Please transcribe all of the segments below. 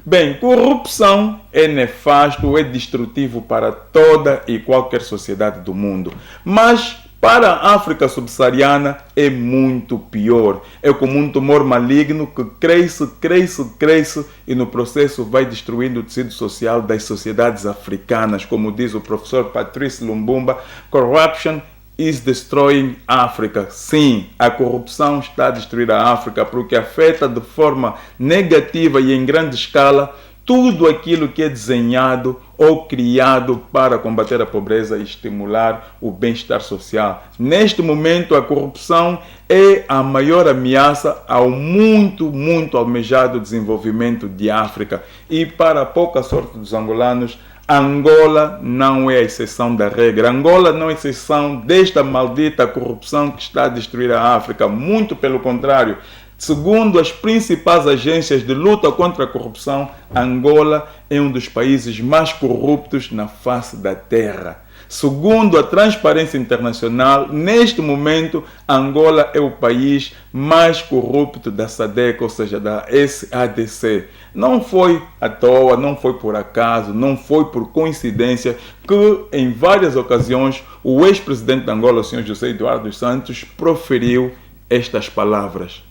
Bem, corrupção é nefasto, é destrutivo para toda e qualquer sociedade do mundo. Mas para a África subsaariana é muito pior. É como um tumor maligno que cresce e no processo vai destruindo o tecido social das sociedades africanas. Como diz o professor Patrice Lumumba, corruption is destroying Africa. Sim, a corrupção está a destruir a África porque afeta de forma negativa e em grande escala tudo aquilo que é desenhado ou criado para combater a pobreza e estimular o bem-estar social. Neste momento, a corrupção é a maior ameaça ao muito almejado desenvolvimento de África. E para a pouca sorte dos angolanos, Angola não é a exceção da regra. Angola não é a exceção desta maldita corrupção que está a destruir a África. Muito pelo contrário. Segundo as principais agências de luta contra a corrupção, Angola é um dos países mais corruptos na face da terra. Segundo a Transparência Internacional, neste momento, Angola é o país mais corrupto da SADC, ou seja, da SADC. Não foi à toa, não foi por acaso, não foi por coincidência que, em várias ocasiões, o ex-presidente de Angola, o Sr. José Eduardo dos Santos, proferiu estas palavras.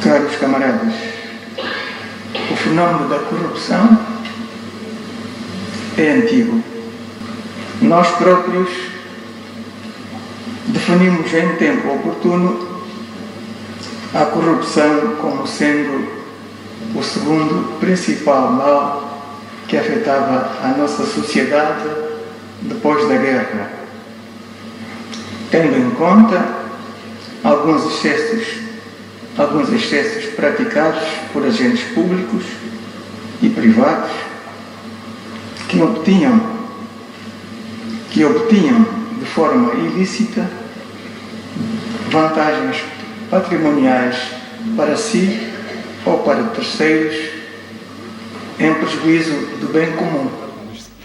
Caros camaradas, o fenômeno da corrupção é antigo. Nós próprios definimos em tempo oportuno a corrupção como sendo o segundo principal mal que afetava a nossa sociedade depois da guerra, tendo em conta alguns excessos praticados por agentes públicos e privados que obtinham de forma ilícita vantagens patrimoniais para si ou para terceiros em prejuízo do bem comum.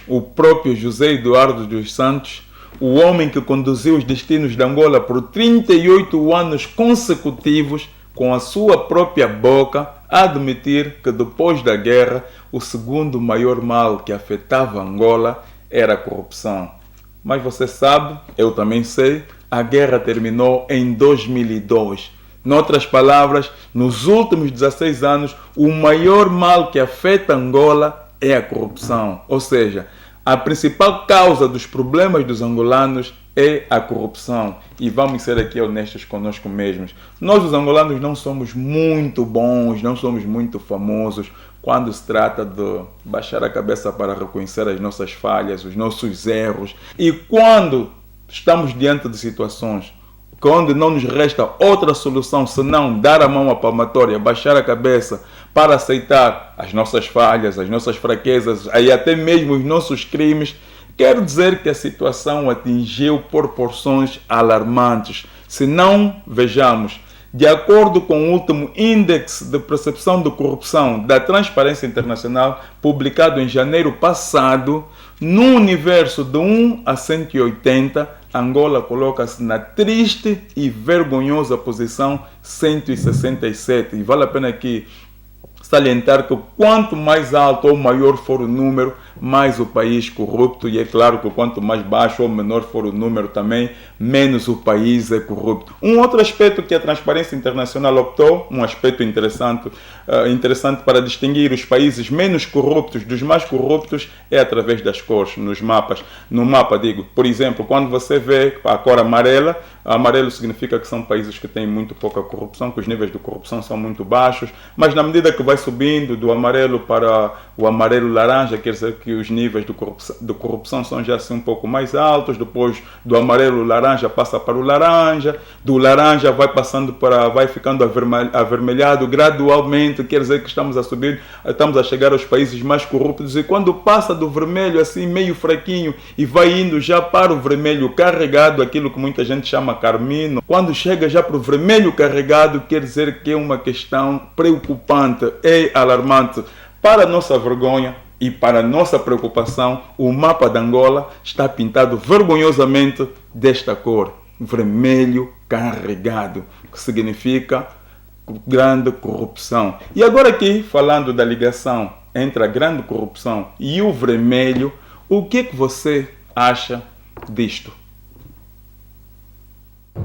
O próprio José Eduardo dos Santos, o homem que conduziu os destinos de Angola por 38 anos consecutivos, com a sua própria boca, admitir que depois da guerra, o segundo maior mal que afetava Angola era a corrupção. Mas você sabe, eu também sei, a guerra terminou em 2002. Noutras palavras, nos últimos 16 anos, o maior mal que afeta Angola é a corrupção. Ou seja, a principal causa dos problemas dos angolanos é a corrupção. E vamos ser aqui honestos conosco mesmos. Nós, os angolanos, não somos muito bons, não somos muito famosos quando se trata de baixar a cabeça para reconhecer as nossas falhas, os nossos erros. E quando estamos diante de situações onde não nos resta outra solução senão dar a mão à palmatória, baixar a cabeça para aceitar as nossas falhas, as nossas fraquezas e até mesmo os nossos crimes, quero dizer que a situação atingiu proporções alarmantes. Se não, vejamos, de acordo com o último Índice de Percepção de Corrupção da Transparência Internacional, publicado em janeiro passado, no universo de 1 a 180, Angola coloca-se na triste e vergonhosa posição 167. E vale a pena aqui salientar que quanto mais alto ou maior for o número, mais o país corrupto, e é claro que quanto mais baixo ou menor for o número também, menos o país é corrupto. Um outro aspecto que a Transparência Internacional optou, um aspecto interessante para distinguir os países menos corruptos dos mais corruptos, é através das cores, nos mapas. No mapa, digo, por exemplo, quando você vê a cor amarela, amarelo significa que são países que têm muito pouca corrupção, que os níveis de corrupção são muito baixos, mas na medida que vai subindo do amarelo para o amarelo laranja, quer dizer que os níveis de corrupção são já assim um pouco mais altos. Depois do amarelo laranja passa para o laranja, do laranja vai ficando avermelhado gradualmente, quer dizer que estamos a chegar aos países mais corruptos, e quando passa do vermelho assim meio fraquinho e vai indo já para o vermelho carregado, aquilo que muita gente chama carmino, quando chega já para o vermelho carregado, quer dizer que é uma questão preocupante, é alarmante. Para nossa vergonha e para nossa preocupação, o mapa de Angola está pintado vergonhosamente desta cor, vermelho carregado, que significa grande corrupção. E agora aqui, falando da ligação entre a grande corrupção e o vermelho, o que é que você acha disto?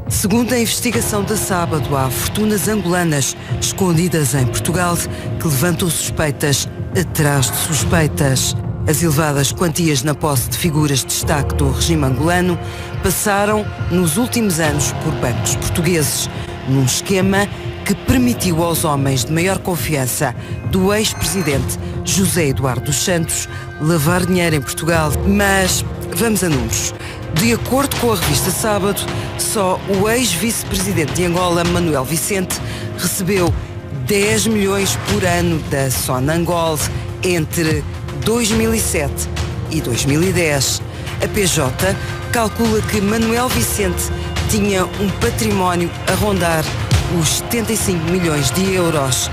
Segundo a investigação de sábado, há fortunas angolanas escondidas em Portugal que levantam suspeitas atrás de suspeitas. As elevadas quantias na posse de figuras de destaque do regime angolano passaram, nos últimos anos, por bancos portugueses, num esquema que permitiu aos homens de maior confiança do ex-presidente José Eduardo dos Santos lavar dinheiro em Portugal. Mas vamos a números. De acordo com a revista Sábado, só o ex-vice-presidente de Angola, Manuel Vicente, recebeu 10 milhões por ano da Sonangol entre 2007 e 2010. A PJ calcula que Manuel Vicente tinha um património a rondar os 75 milhões de euros.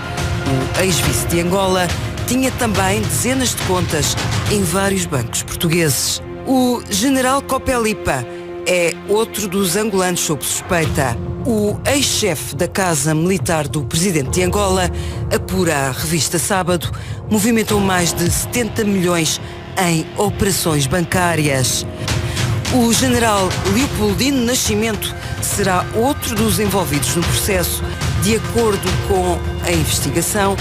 O ex-vice de Angola tinha também dezenas de contas em vários bancos portugueses. O general Copelipa é outro dos angolanos sob suspeita. O ex-chefe da Casa Militar do presidente de Angola, apura a revista Sábado, movimentou mais de 70 milhões em operações bancárias. O general Leopoldino Nascimento será outro dos envolvidos no processo. De acordo com a investigação,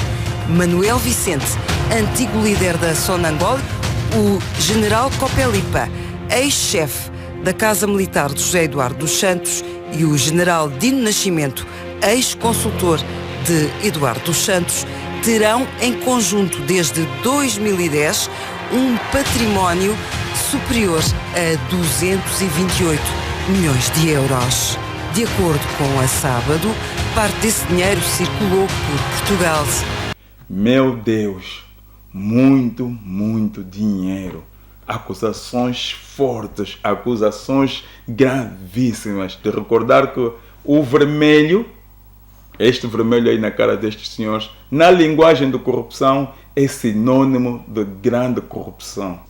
Manuel Vicente, antigo líder da Sonangol, o general Copelipa, ex-chefe da Casa Militar de José Eduardo dos Santos, e o general Dino Nascimento, ex-consultor de Eduardo dos Santos, terão em conjunto desde 2010 um património superior a 228 milhões de euros. De acordo com a Sábado, parte desse dinheiro circulou por Portugal. Meu Deus, muito dinheiro. Acusações fortes, acusações gravíssimas. De recordar que o vermelho, este vermelho aí na cara destes senhores, na linguagem de corrupção, é sinônimo de grande corrupção.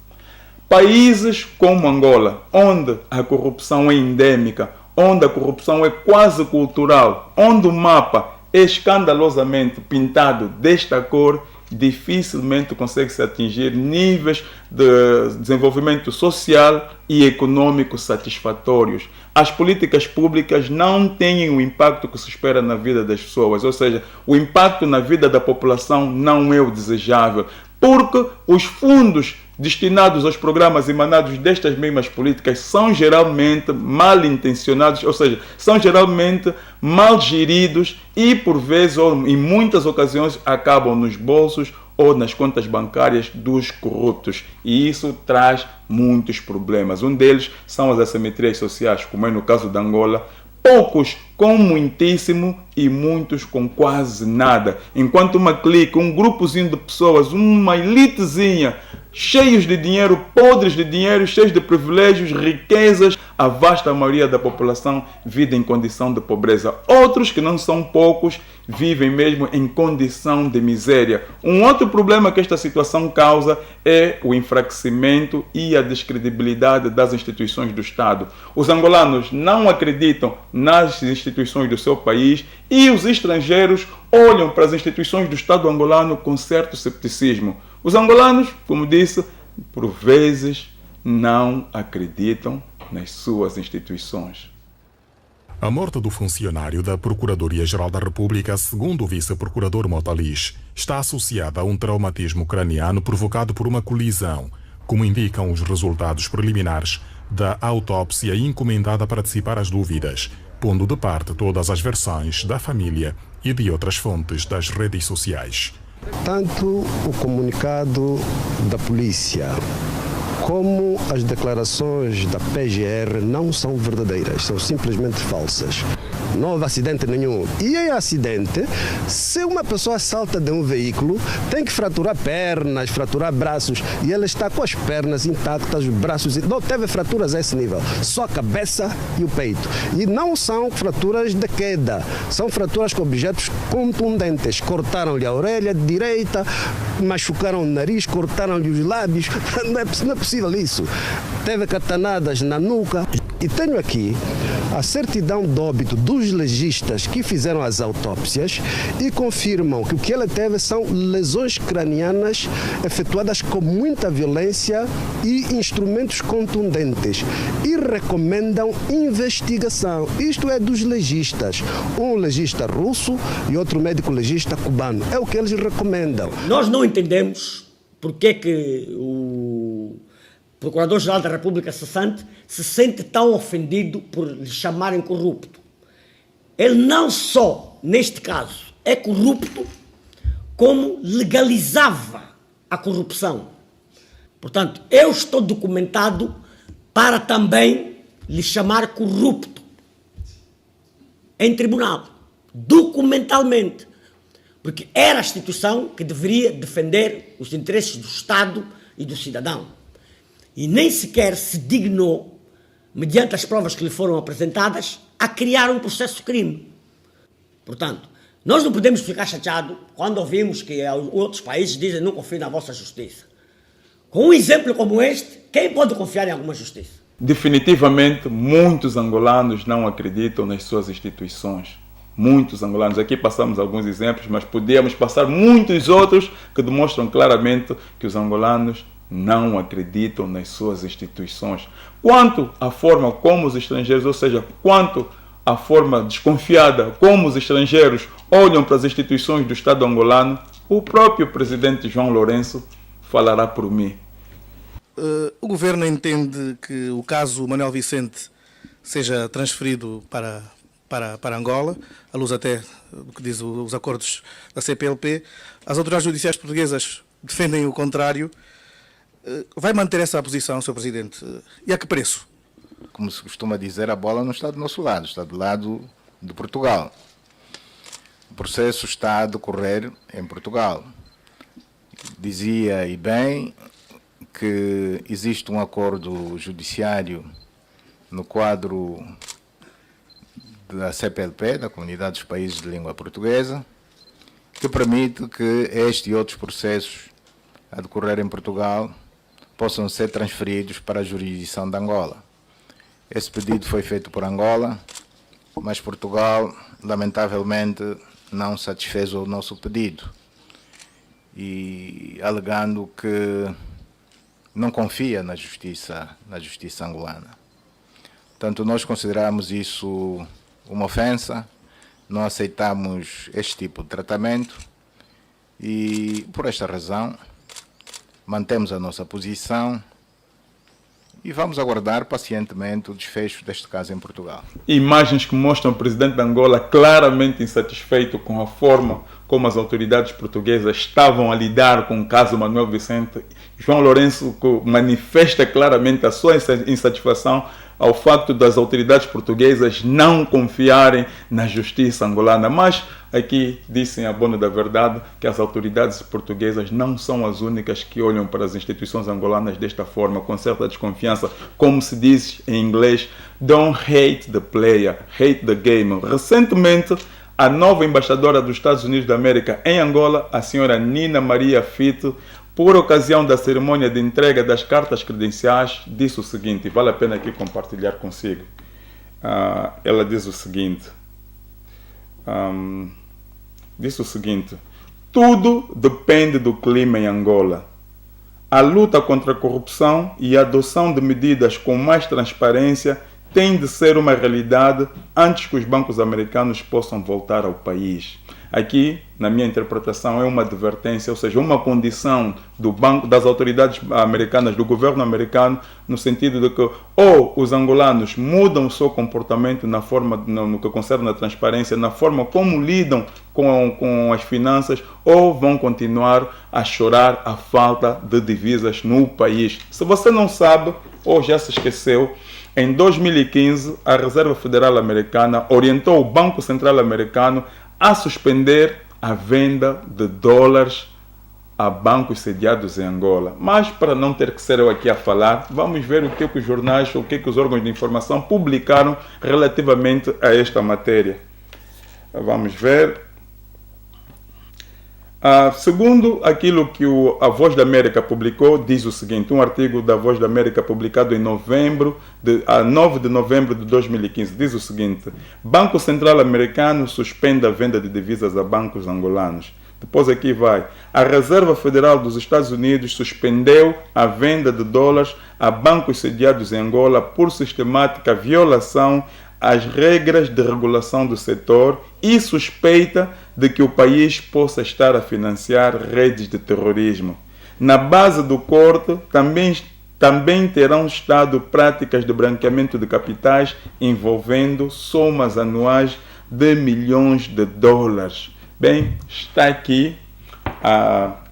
Países como Angola, onde a corrupção é endêmica, onde a corrupção é quase cultural, onde o mapa é escandalosamente pintado desta cor, dificilmente consegue-se atingir níveis de desenvolvimento social e econômico satisfatórios. As políticas públicas não têm o impacto que se espera na vida das pessoas, ou seja, o impacto na vida da população não é o desejável, porque os fundos destinados aos programas emanados destas mesmas políticas são geralmente mal intencionados, ou seja, são geralmente mal geridos e, por vezes, ou em muitas ocasiões, acabam nos bolsos ou nas contas bancárias dos corruptos. E isso traz muitos problemas. Um deles são as assimetrias sociais, como é no caso da Angola. Poucos com muitíssimo e muitos com quase nada. Enquanto uma clique, um grupozinho de pessoas, uma elitezinha, cheios de dinheiro, podres de dinheiro, cheios de privilégios, riquezas, a vasta maioria da população vive em condição de pobreza. Outros, que não são poucos, vivem mesmo em condição de miséria. Um outro problema que esta situação causa é o enfraquecimento e a descredibilidade das instituições do Estado. Os angolanos não acreditam nas instituições do seu país e os estrangeiros olham para as instituições do Estado angolano com certo cepticismo. Os angolanos, como disse, por vezes não acreditam nas suas instituições. A morte do funcionário da Procuradoria-Geral da República, segundo o vice-procurador Motalis, está associada a um traumatismo craniano provocado por uma colisão, como indicam os resultados preliminares da autópsia encomendada para dissipar as dúvidas, pondo de parte todas as versões da família e de outras fontes das redes sociais. Tanto o comunicado da polícia como as declarações da PGR não são verdadeiras, são simplesmente falsas. Não houve acidente nenhum. E em acidente, se uma pessoa salta de um veículo, tem que fraturar pernas, fraturar braços, e ela está com as pernas intactas, os braços... Não teve fraturas a esse nível, só a cabeça e o peito. E não são fraturas de queda, são fraturas com objetos contundentes. Cortaram-lhe a orelha direita, machucaram o nariz, cortaram-lhe os lábios. Não é possível isso. Teve catanadas na nuca. E tenho aqui a certidão de óbito dos legistas que fizeram as autópsias e confirmam que o que ele teve são lesões cranianas efetuadas com muita violência e instrumentos contundentes e recomendam investigação. Isto é dos legistas, um legista russo e outro médico legista cubano. É o que eles recomendam. Nós não entendemos porque que o Procurador-Geral da República se sente tão ofendido por lhe chamarem corrupto. Ele não só, neste caso, é corrupto, como legalizava a corrupção. Portanto, eu estou documentado para também lhe chamar corrupto em tribunal, documentalmente, porque era a instituição que deveria defender os interesses do Estado e do cidadão. E nem sequer se dignou, mediante as provas que lhe foram apresentadas, a criar um processo de crime. Portanto, nós não podemos ficar chateados quando ouvimos que outros países dizem não confio na vossa justiça. Com um exemplo como este, quem pode confiar em alguma justiça? Definitivamente, muitos angolanos não acreditam nas suas instituições. Muitos angolanos. Aqui passamos alguns exemplos, mas podíamos passar muitos outros que demonstram claramente que os angolanos não acreditam nas suas instituições. Quanto à forma como os estrangeiros, ou seja, quanto à forma desconfiada como os estrangeiros olham para as instituições do Estado angolano, o próprio presidente João Lourenço falará por mim. O governo entende que o caso Manuel Vicente seja transferido para Angola, à luz até do que diz os acordos da CPLP. As autoridades judiciais portuguesas defendem o contrário. Vai manter essa posição, Sr. Presidente? E a que preço? Como se costuma dizer, a bola não está do nosso lado, está do lado de Portugal. O processo está a decorrer em Portugal. Dizia, e bem, que existe um acordo judiciário no quadro da CPLP, da Comunidade dos Países de Língua Portuguesa, que permite que este e outros processos a decorrer em Portugal possam ser transferidos para a jurisdição de Angola. Esse pedido foi feito por Angola, mas Portugal, lamentavelmente, não satisfez o nosso pedido, e alegando que não confia na justiça angolana. Portanto, nós consideramos isso uma ofensa, não aceitamos este tipo de tratamento e, por esta razão, mantemos a nossa posição e vamos aguardar pacientemente o desfecho deste caso em Portugal. Imagens que mostram o presidente de Angola claramente insatisfeito com a forma como as autoridades portuguesas estavam a lidar com o caso Manuel Vicente. João Lourenço manifesta claramente a sua insatisfação ao facto das autoridades portuguesas não confiarem na justiça angolana. Mas aqui dizem a bona da verdade que as autoridades portuguesas não são as únicas que olham para as instituições angolanas desta forma, com certa desconfiança. Como se diz em inglês, don't hate the player, hate the game. Recentemente, a nova embaixadora dos Estados Unidos da América em Angola, a senhora Nina Maria Fito, por ocasião da cerimônia de entrega das cartas credenciais, disse o seguinte, vale a pena aqui compartilhar consigo. Ela diz o seguinte, tudo depende do clima em Angola. A luta contra a corrupção e a adoção de medidas com mais transparência tem de ser uma realidade antes que os bancos americanos possam voltar ao país. Aqui, na minha interpretação, é uma advertência, ou seja, uma condição do banco, das autoridades americanas, do governo americano, no sentido de que ou os angolanos mudam o seu comportamento na forma, no que concerne a transparência, na forma como lidam com as finanças, ou vão continuar a chorar a falta de divisas no país. Se você não sabe, ou já se esqueceu, em 2015, a Reserva Federal Americana orientou o Banco Central Americano a suspender a venda de dólares a bancos sediados em Angola. Mas, para não ter que ser eu aqui a falar, vamos ver o que os jornais, o que os órgãos de informação publicaram relativamente a esta matéria. Vamos ver. Segundo aquilo que a Voz da América publicou, diz o seguinte, um artigo da Voz da América publicado em 9 de novembro de 2015, diz o seguinte: Banco Central Americano suspende a venda de divisas a bancos angolanos. Depois aqui vai, a Reserva Federal dos Estados Unidos suspendeu a venda de dólares a bancos sediados em Angola por sistemática violação às regras de regulação do setor e suspeita de que o país possa estar a financiar redes de terrorismo. Na base do corte, também terão estado práticas de branqueamento de capitais envolvendo somas anuais de milhões de dólares. Bem, está aqui,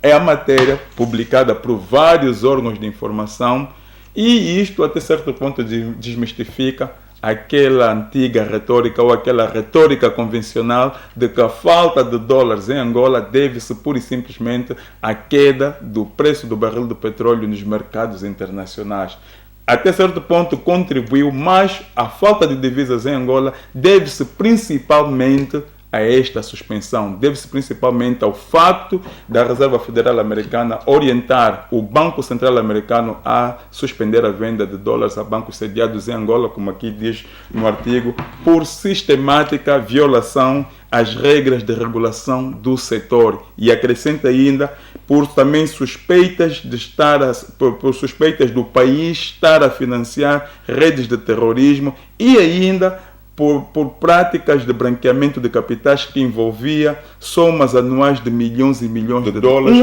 é a matéria publicada por vários órgãos de informação e isto até certo ponto desmistifica aquela antiga retórica ou aquela retórica convencional de que a falta de dólares em Angola deve-se pura e simplesmente à queda do preço do barril de petróleo nos mercados internacionais. Até certo ponto contribuiu, mas a falta de divisas em Angola deve-se principalmente a esta suspensão, deve-se principalmente ao facto da Reserva Federal Americana orientar o Banco Central Americano a suspender a venda de dólares a bancos sediados em Angola, como aqui diz no artigo, por sistemática violação às regras de regulação do setor. E acrescenta ainda por também suspeitas por suspeitas do país estar a financiar redes de terrorismo e ainda por práticas de branqueamento de capitais que envolvia somas anuais de milhões e milhões de dólares